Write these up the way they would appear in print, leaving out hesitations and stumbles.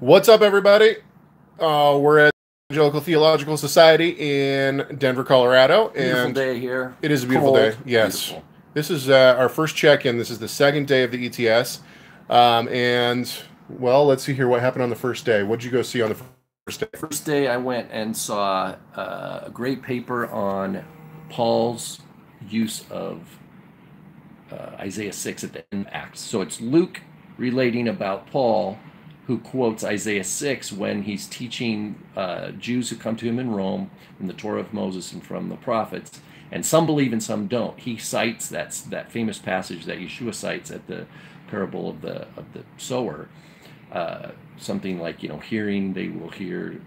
What's up, everybody? We're at Evangelical Theological Society in Denver, Colorado, Beautiful and day here. it is a beautiful day. Cold. Yes, Beautiful. this is our first check-in. This is the second day of the ETS, and well, let's see here what happened on the first day. What did you go see on the first day? First day I went and saw a great paper on Paul's use of Isaiah 6 at the end of Acts. So it's Luke relating about Paul, who quotes Isaiah 6 when he's teaching Jews who come to him in Rome from the Torah of Moses and from the prophets. And some believe and some don't. He cites that famous passage that Yeshua cites at the parable of the sower. Something like, hearing they will hear,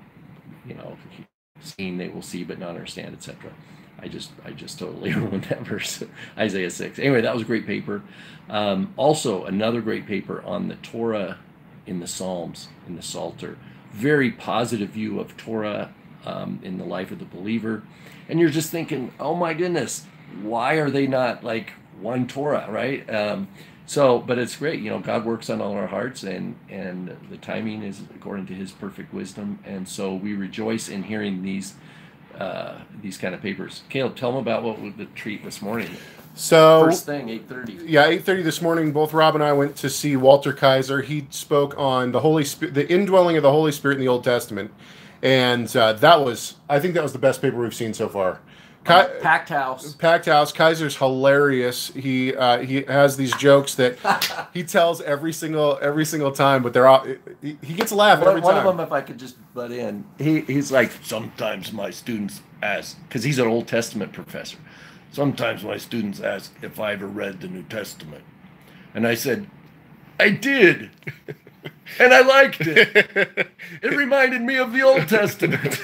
seeing they will see but not understand, etc. I just totally ruined that verse, Isaiah 6. Anyway, that was a great paper. Also, another great paper on the Torah in the Psalms, in the Psalter. Very positive view of Torah in the life of the believer. And you're just thinking, oh my goodness, why are they not like one Torah, right? But it's great. God works on all our hearts, and the timing is according to His perfect wisdom. And so we rejoice in hearing these kind of papers. Caleb, tell them about what was the treat this morning. So First thing, 8:30. Yeah, 8:30 this morning. Both Rob and I went to see Walter Kaiser. He spoke on the Holy Spirit, the indwelling of the Holy Spirit in the Old Testament, and I think that was the best paper we've seen so far. Packed house. Packed house. Kaiser's hilarious. He has these jokes that he tells every single time, but they're all he gets a laugh every time. One of them, if I could just butt in, he's like, sometimes my students ask, because he's an Old Testament professor. Sometimes my students ask if I ever read the New Testament, and I said, I did. And I liked it. It reminded me of the Old Testament.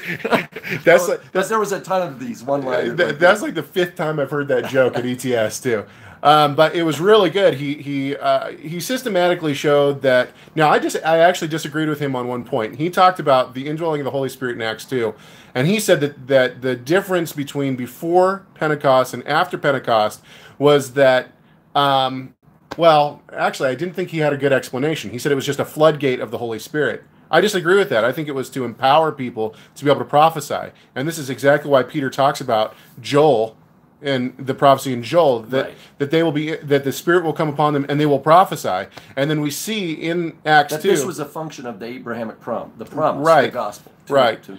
But there was a ton of these one-liners. That's like the fifth time I've heard that joke at ETS too. But it was really good. He systematically showed that. Now I actually disagreed with him on one point. He talked about the indwelling of the Holy Spirit in Acts 2, and he said that the difference between before Pentecost and after Pentecost was that. Well, actually, I didn't think he had a good explanation. He said it was just a floodgate of the Holy Spirit. I disagree with that. I think it was to empower people to be able to prophesy. And this is exactly why Peter talks about Joel and the prophecy in Joel, that the Spirit will come upon them and they will prophesy. And then we see in Acts 2... this was a function of the Abrahamic promise, the gospel.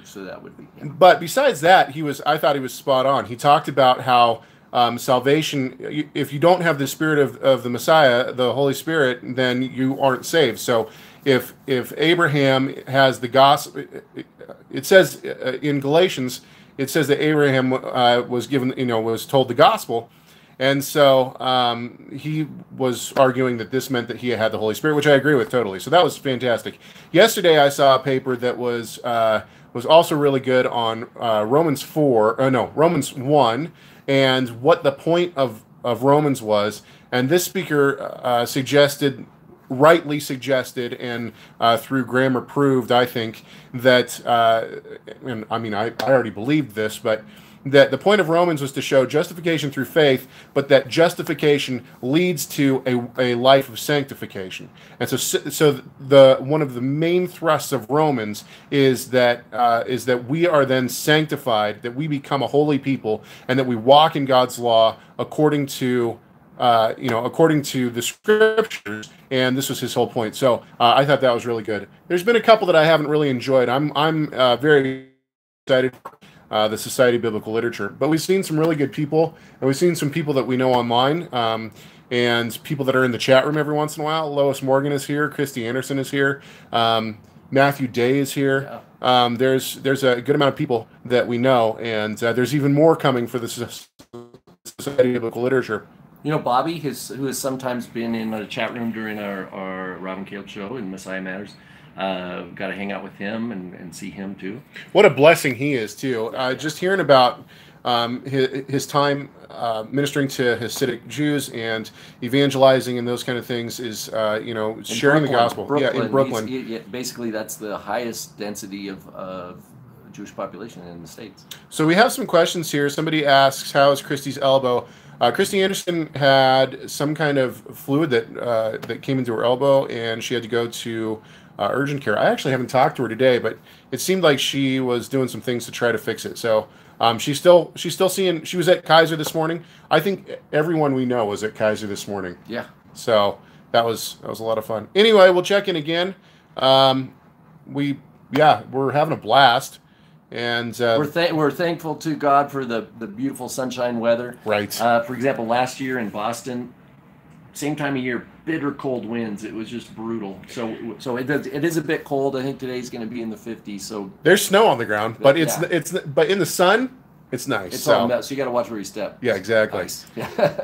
So that would be... Yeah. But besides that, I thought he was spot on. He talked about how... salvation, if you don't have the Spirit of the Messiah, the Holy Spirit, then you aren't saved. So if Abraham has the gospel, it says in Galatians, it says that Abraham was told the gospel. And so he was arguing that this meant that he had the Holy Spirit, which I agree with totally. So that was fantastic. Yesterday I saw a paper that was also really good on Romans 1, and what the point of Romans was. And this speaker rightly suggested, and through grammar proved, I think, that, and I mean, I already believed this, but that the point of Romans was to show justification through faith, but that justification leads to a life of sanctification. And so one of the main thrusts of Romans is that we are then sanctified, that we become a holy people, and that we walk in God's law according to the scriptures. And this was his whole point. So I thought that was really good. There's been a couple that I haven't really enjoyed. I'm very excited. The Society of Biblical Literature. But we've seen some really good people, and we've seen some people that we know online, and people that are in the chat room every once in a while. Lois Morgan is here. Christy Anderson is here. Matthew Day is here. Yeah. There's a good amount of people that we know, and there's even more coming for the Society of Biblical Literature. Bobby, who has sometimes been in the chat room during our Rob and Caleb show in Messiah Matters, got to hang out with him and see him too. What a blessing he is too. Just hearing about his time ministering to Hasidic Jews and evangelizing and those kind of things is sharing the gospel. Brooklyn, in Brooklyn. Basically, that's the highest density of Jewish population in the States. So we have some questions here. Somebody asks, how is Christy's elbow? Christy Anderson had some kind of fluid that came into her elbow, and she had to go to urgent care. I actually haven't talked to her today, but it seemed like she was doing some things to try to fix it. So she's still seeing. She was at Kaiser this morning. I think everyone we know was at Kaiser this morning. Yeah. So that was a lot of fun. Anyway, we'll check in again. We're having a blast, and we're thankful to God for the beautiful sunshine weather. Right. For example, last year in Boston, same time of year, bitter cold winds. It was just brutal. So it is a bit cold. I think today's going to be in the 50s. So there's snow on the ground, but but in the sun, it's nice. It's all so you got to watch where you step. Yeah, exactly. Nice.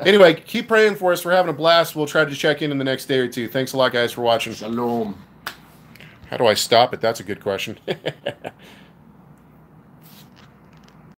Anyway, keep praying for us. We're having a blast. We'll try to check in the next day or two. Thanks a lot, guys, for watching. Shalom. How do I stop it? That's a good question.